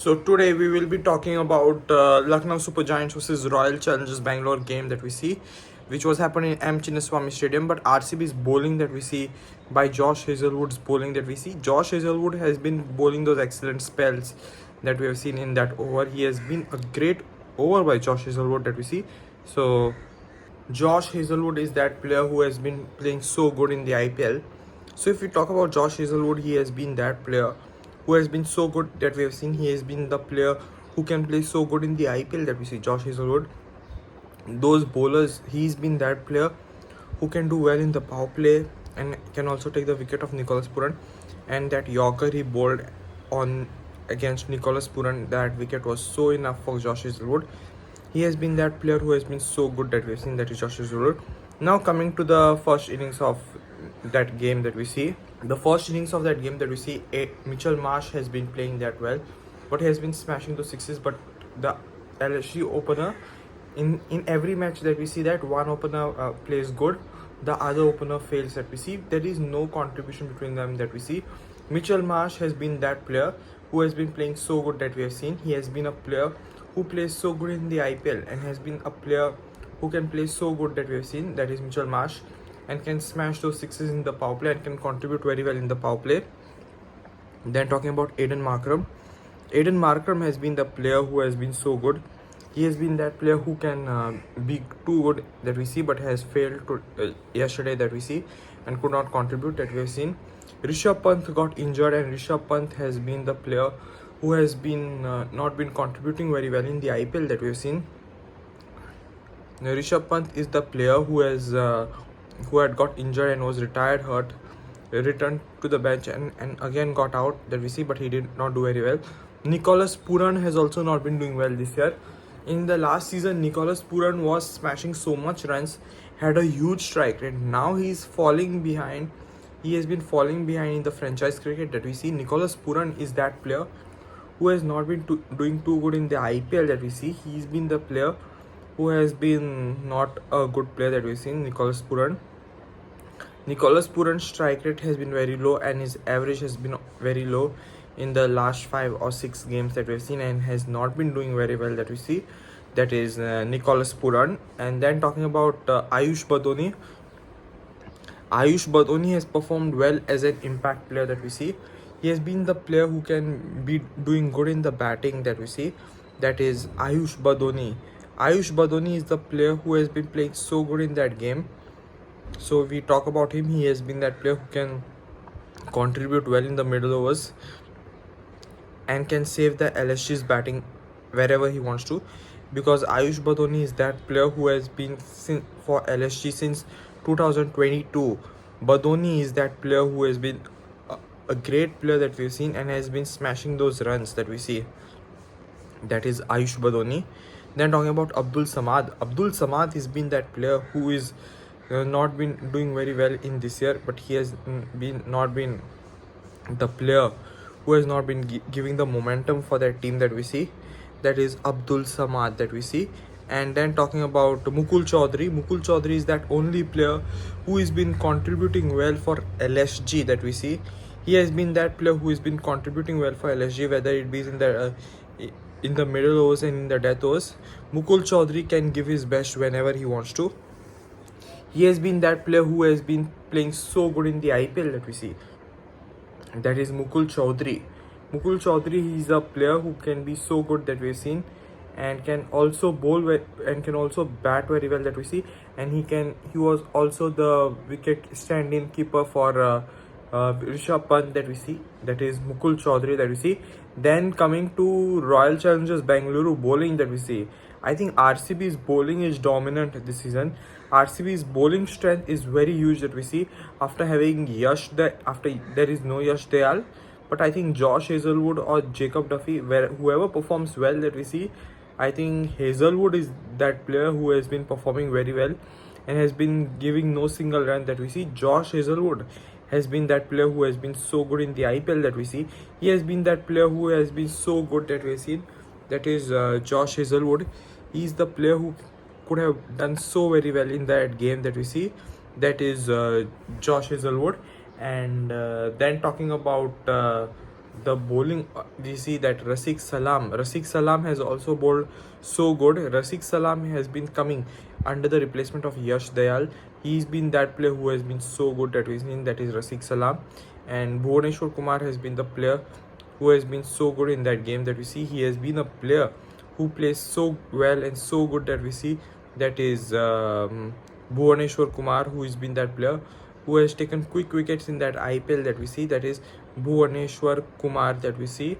So today we will be talking about Lucknow Super Giants versus Royal Challengers Bangalore game that we see, which was happening in M. Chinnaswamy Stadium. But RCB's bowling that we see by Josh Hazelwood's bowling that we see. Josh Hazelwood has been bowling those excellent spells that we have seen in that over. He has been a great over by Josh Hazelwood that we see. So Josh Hazelwood is that player who has been playing so good in the IPL. So if we talk about Josh Hazelwood, he has been that player who has been so good that we have seen. He has been the player who can play so good in the IPL that we see. Josh Hazelwood, those bowlers, he's been that player who can do well in the power play and can also take the wicket of Nicholas Puran. And that Yorker he bowled on against Nicholas Puran, that wicket was so enough for Josh Hazelwood. He has been that player who has been so good that we've seen, that is Josh Hazelwood. Now coming to the first innings of that game that we see. The first innings of that game that we see, Mitchell Marsh has been playing that well, but he has been smashing those sixes. But the LSG opener, in every match that we see, that one opener plays good, the other opener fails that we see. There is no contribution between them that we see. Mitchell Marsh has been that player who has been playing so good that we have seen. He has been a player who plays so good in the IPL and has been a player who can play so good that we have seen, that is Mitchell Marsh, and can smash those sixes in the power play and can contribute very well in the power play. Then talking about Aiden Markram has been the player who has been so good. He has been that player who can be too good that we see, but has failed to yesterday that we see and could not contribute that we have seen. Rishabh Pant got injured, and Rishabh Pant has been the player who has been not been contributing very well in the IPL that we have seen. Now, Rishabh Pant is the player who had got injured and was hurt, returned to the bench and again got out that we see, but he did not do very well. Nicholas Puran has also not been doing well this year. In the last season, Nicholas Puran was smashing so much runs, had a huge strike rate. Now he's falling behind. He has been falling behind in the franchise cricket that we see. Nicholas Puran is that player who has not been doing too good in the IPL that we see. He's been the player who has been not a good player that we've seen, Nicholas Puran. Nicholas Puran's strike rate has been very low and his average has been very low in the last 5 or 6 games that we've seen, and has not been doing very well that we see. That is Nicholas Puran. And then talking about Ayush Badoni. Ayush Badoni has performed well as an impact player that we see. He has been the player who can be doing good in the batting that we see. That is Ayush Badoni. Ayush Badoni is the player who has been playing so good in that game. So we talk about him. He has been that player who can contribute well in the middle overs and can save the LSG's batting wherever he wants to, because Ayush Badoni is that player who has been for LSG since 2022. Badoni is that player who has been a great player that we've seen and has been smashing those runs that we see. That is Ayush Badoni. Then talking about Abdul Samad has been that player who is not been doing very well in this year, but he has not been the player who has not been giving the momentum for that team that we see. That is Abdul Samad that we see. And then talking about Mukul Chaudhary is that only player who has been contributing well for LSG that we see. He has been that player who has been contributing well for LSG, whether it be in the middle overs and in the death overs. Mukul Chaudhary can give his best whenever he wants to. He has been that player who has been playing so good in the IPL that we see. That is Mukul Chaudhary. Mukul Chaudhary is a player who can be so good that we've seen, and can also bowl and can also bat very well that we see. And he was also the wicket stand-in keeper for Rishabh Pant that we see. That is Mukul Chaudhary that we see. Then coming to Royal Challengers Bangalore bowling that we see, I think RCB's bowling is dominant this season. RCB's bowling strength is very huge that we see after having after there is no Yash Dayal, but I think Josh Hazelwood or Jacob Duffy, whoever performs well that we see, I think Hazelwood is that player who has been performing very well and has been giving no single run that we see. Josh Hazelwood has been that player who has been so good in the IPL that we see. He has been that player who has been so good that we have seen. That is Josh Hazelwood. He is the player who could have done so very well in that game that we see. That is Josh Hazelwood. And then talking about the bowling, we see that Rafiq Salam has also bowled so good. Rafiq Salam has been coming under the replacement of Yash Dayal. He's been that player who has been so good that we've seen, that is Rafiq Salam. And Bhuvaneshwar Kumar has been the player who has been so good in that game that we see. He has been a player who plays so well and so good that we see, that is Bhuvaneshwar Kumar, who has been that player who has taken quick wickets in that IPL that we see, that is Bhuvaneshwar Kumar that we see.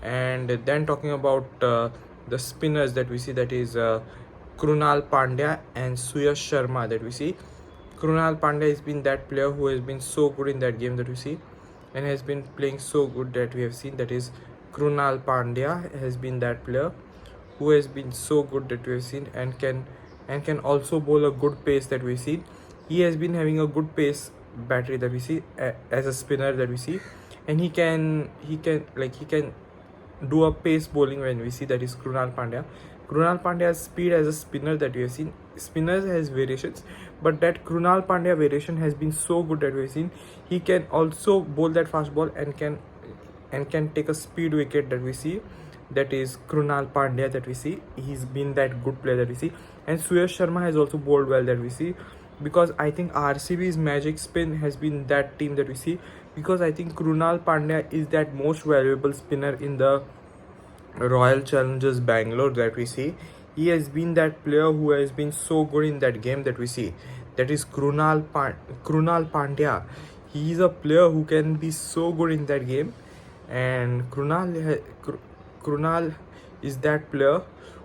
And then talking about the spinners that we see, that is Krunal Pandya and Suyash Sharma that we see. Krunal Pandya has been that player who has been so good in that game that we see, and has been playing so good that we have seen, that is Krunal Pandya has been that player who has been so good that we have seen, and can also bowl a good pace that we see. He has been having a good pace battery that we see as a spinner that we see, and he can do a pace bowling when we see, that is Krunal Pandya. Krunal Pandya's speed as a spinner that we have seen. Spinners has variations, but that Krunal Pandya variation has been so good that we have seen. He can also bowl that fast ball and can take a speed wicket that we see, that is Krunal Pandya that we see. He's been that good player that we see. And Suyash Sharma has also bowled well that we see, because I think RCB's magic spin has been that team that we see, because I think Krunal Pandya is that most valuable spinner in the Royal Challengers Bangalore that we see. He has been that player who has been so good in that game that we see, that is Krunal Pandya. He is a player who can be so good in that game, and Krunal is that player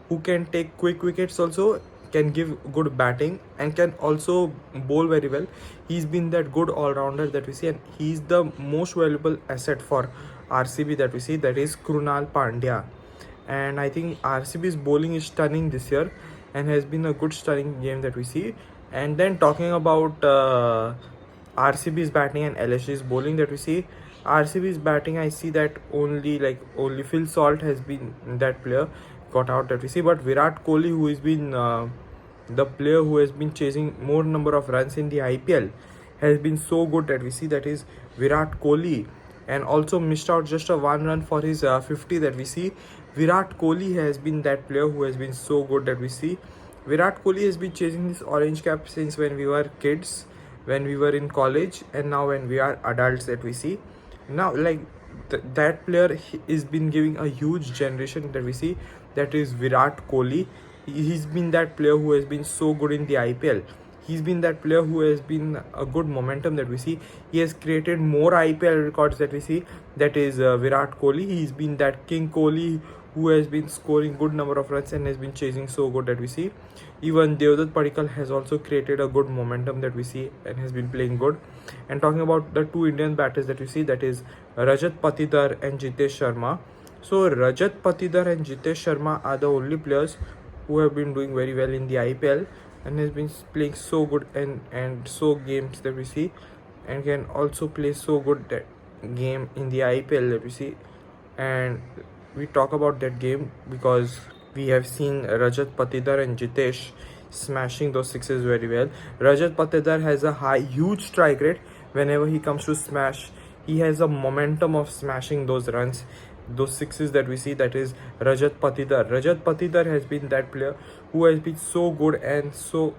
who can take quick wickets also, can give good batting, and can also bowl very well. He's been that good all-rounder that we see, and he's the most valuable asset for RCB that we see, that is Krunal Pandya. And I think RCB's bowling is stunning this year, and has been a good stunning game that we see. And then talking about RCB's batting and LSG's bowling that we see. RCB's batting, I see that only Phil Salt has been that player got out that we see, but Virat Kohli, who has been the player who has been chasing more number of runs in the IPL, has been so good that we see, that is Virat Kohli, and also missed out just a 1 run for his 50 that we see. Virat Kohli has been that player who has been so good that we see. Virat Kohli has been chasing this orange cap since when we were kids, when we were in college, and now when we are adults that we see. Now that player is been giving a huge generation that we see, that is Virat Kohli. He's been that player who has been so good in the IPL. He's been that player who has been a good momentum that we see. He has created more IPL records that we see, that is Virat Kohli. He's been that King Kohli who has been scoring good number of runs and has been chasing so good that we see. Even Devdutt Padikkal has also created a good momentum that we see, and has been playing good. And talking about the two Indian batters that we see, that is Rajat Patidar and Jitesh Sharma. So Rajat Patidar and Jitesh Sharma are the only players who have been doing very well in the IPL, and has been playing so good and so games that we see, and can also play so good that game in the IPL that we see. And we talk about that game because we have seen Rajat Patidar and Jitesh smashing those sixes very well. Rajat Patidar has a huge strike rate. Whenever he comes to smash, he has a momentum of smashing those runs, those sixes that we see, that is Rajat Patidar. Rajat Patidar has been that player who has been so good and so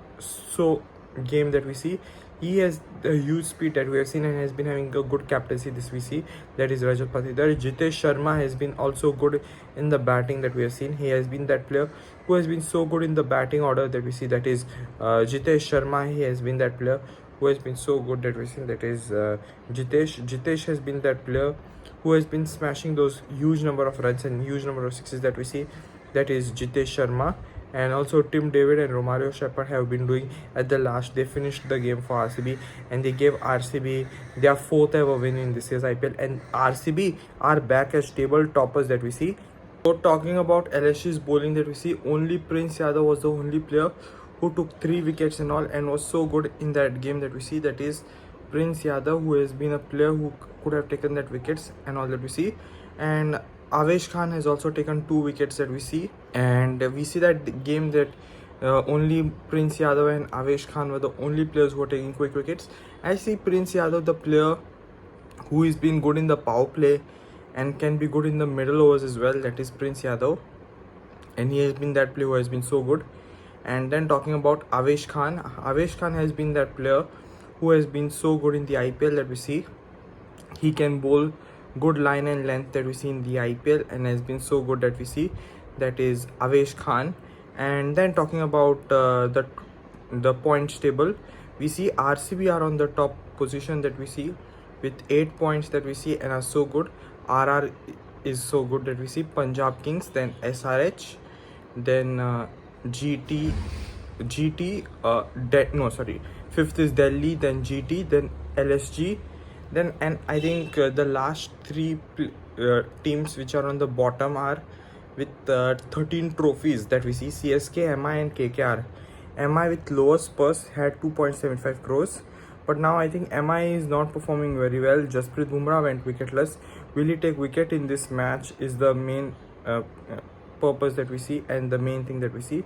game that we see. He has the huge speed that we have seen, and has been having a good captaincy this we see, that is Rajat Patidar. Jitesh Sharma has been also good in the batting that we have seen. He has been that player who has been so good in the batting order that we see, that is Jitesh Sharma. He has been that player who has been so good that we see, that is Jitesh has been that player who has been smashing those huge number of runs and huge number of sixes that we see, that is Jitesh Sharma. And also Tim David and Romario Shepherd have been doing at the last. They finished the game for RCB, and they gave RCB their 4th ever win in this year's IPL, and RCB are back as table toppers that we see. So talking about LSG's bowling that we see, only Prince Yadav was the only player who took 3 wickets and all, and was so good in that game that we see, that is Prince Yadav, who has been a player who could have taken that wickets and all that we see. And Avesh Khan has also taken 2 wickets that we see, and we see that the game that only Prince Yadav and Avesh Khan were the only players who were taking quick wickets. I see Prince Yadav, the player who has been good in the power play, and can be good in the middle overs as well, that is Prince Yadav, and he has been that player who has been so good. And then talking about Avesh Khan has been that player who has been so good in the IPL that we see. He can bowl good line and length that we see in the IPL and has been so good that we see, that is Avesh Khan. And then talking about the points table, we see RCB are on the top position that we see with 8 points that we see and are so good. RR is so good that we see. Punjab Kings, then SRH, then GT, fifth is Delhi, then GT, then LSG, then, and I think the last three teams which are on the bottom are with 13 trophies that we see: CSK, MI, and KKR. MI with lowest purse had 2.75 crores, but now I think MI is not performing very well. Jasprit Bumrah went wicketless. Will he take wicket in this match is the main purpose that we see and the main thing that we see.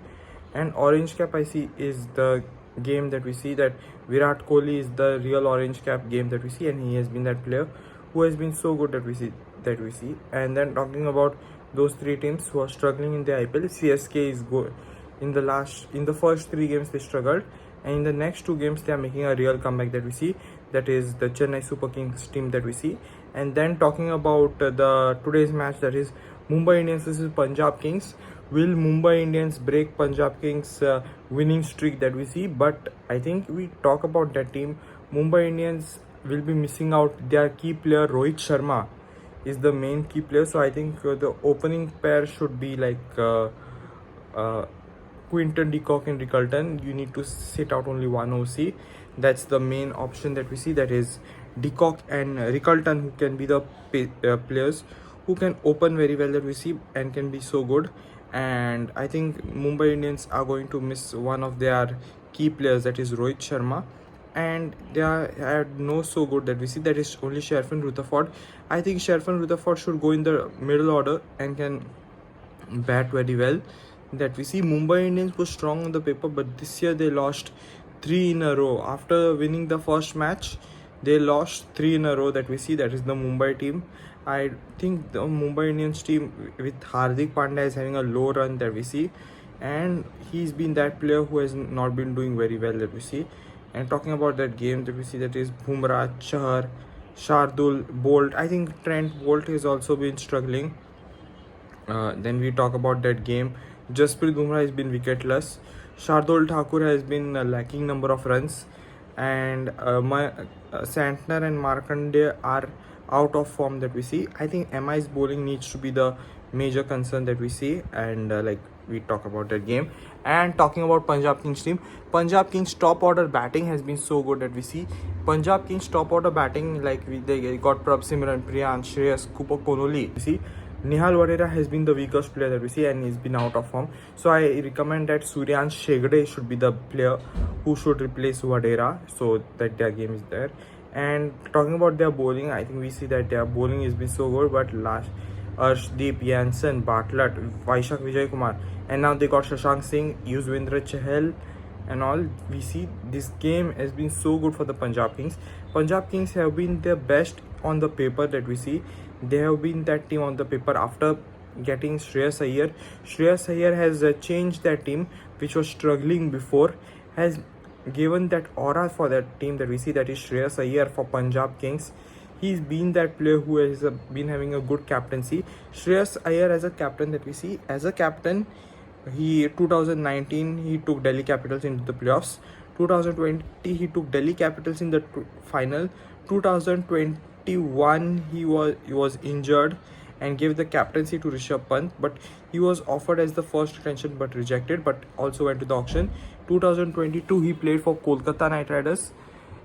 And orange cap I see is the game that we see, that Virat Kohli is the real orange cap game that we see, and he has been that player who has been so good that we see. And then talking about those three teams who are struggling in the IPL, CSK is good. In the first 3 games they struggled, and in the next 2 games they are making a real comeback that we see, that is the Chennai Super Kings team that we see. And then talking about the today's match, that is Mumbai Indians versus Punjab Kings. Will Mumbai Indians break Punjab Kings winning streak that we see? But I think we talk about that team, Mumbai Indians will be missing out their key player. Rohit Sharma is the main key player, so I think the opening pair should be like Quinton de Kock and Rickelton. You need to sit out only one OC. That's the main option that we see, that is de Kock and Rickelton, who can be the players who can open very well that we see and can be so good. And I think Mumbai Indians are going to miss one of their key players, that is Rohit Sharma, and they are no so good that we see, that is only Sherfin Rutherford. I think Sherfin Rutherford should go in the middle order and can bat very well that we see. Mumbai Indians were strong on the paper, but this year they lost 3 in a row. After winning the first match, they lost 3 in a row that we see, that is the Mumbai team. I think the Mumbai Indians team with Hardik Pandya is having a low run that we see, and he's been that player who has not been doing very well that we see. And talking about that game that we see, that is Bumrah, Chahar, Shardul, Bolt. I think Trent Bolt has also been struggling. Then we talk about that game. Jasprit Bumrah has been wicketless. Shardul Thakur has been lacking number of runs, and Santner and Markandeya are out of form that we see. I think MI's bowling needs to be the major concern that we see, and like we talk about that game. And talking about Punjab Kings team, Punjab Kings top order batting has been so good that we see. Punjab Kings top order batting, like they got Prabh Simran, Priyansh, Shreyas, Cooper, Connolly. We see Nihal Vadera has been the weakest player that we see, and he's been out of form. So I recommend that Suryansh Shegde should be the player who should replace Vadera, so that their game is there. And talking about their bowling, I think we see that their bowling has been so good, but last Arshdeep, Jansen, Bartlett, Vaishak Vijay Kumar, and now they got Shashank Singh, Yuzvendra Chahal and all. We see this game has been so good for the Punjab Kings. Punjab Kings have been their best on the paper that we see. They have been that team on the paper after getting Shreyas Iyer. Shreyas Iyer has changed that team, which was struggling before, has given that aura for that team that we see, that is Shreyas Iyer for Punjab Kings. He's been that player who has been having a good captaincy. Shreyas Iyer as a captain that we see, as a captain, he 2019 he took Delhi Capitals into the playoffs. 2020 he took Delhi Capitals in the final. 2021 he was injured and gave the captaincy to Rishabh Pant, but he was offered as the first retention but rejected, but also went to the auction. 2022 he played for Kolkata Knight Riders,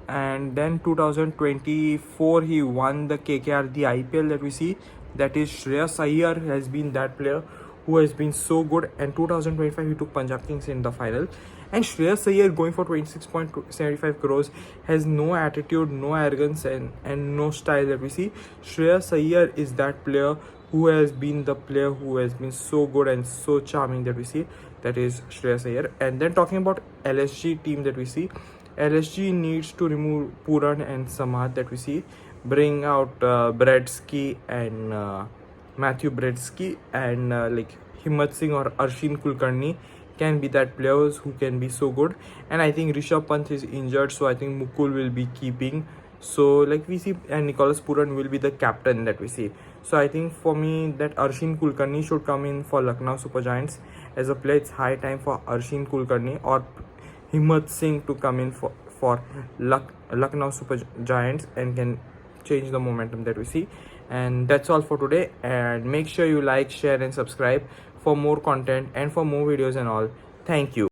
and then 2024 he won the KKR, the IPL that we see, that is Shreyas Iyer has been that player who has been so good. And 2025 he took Punjab Kings in the final, and Shreyas Iyer going for 26.75 crores has no attitude, no arrogance, and no style that we see. Shreyas Iyer is that player who has been the player who has been so good and so charming that we see, that is Shreyas Iyer. And then talking about LSG team that we see, LSG needs to remove Puran and Samad that we see, bring out Bretsky and Matthew Bretsky and like Himmat Singh or Arshin Kulkarni can be that players who can be so good. And I think Rishabh Pant is injured, so I think Mukul will be keeping. So like we see, and Nicholas Puran will be the captain that we see. So I think for me that Arshin Kulkarni should come in for Lucknow Super Giants as a player. It's high time for Arshin Kulkarni or Himmat Singh to come in for Lucknow Super Giants and can change the momentum that we see. And that's all for today, and make sure you like, share and subscribe for more content and for more videos and all. Thank you.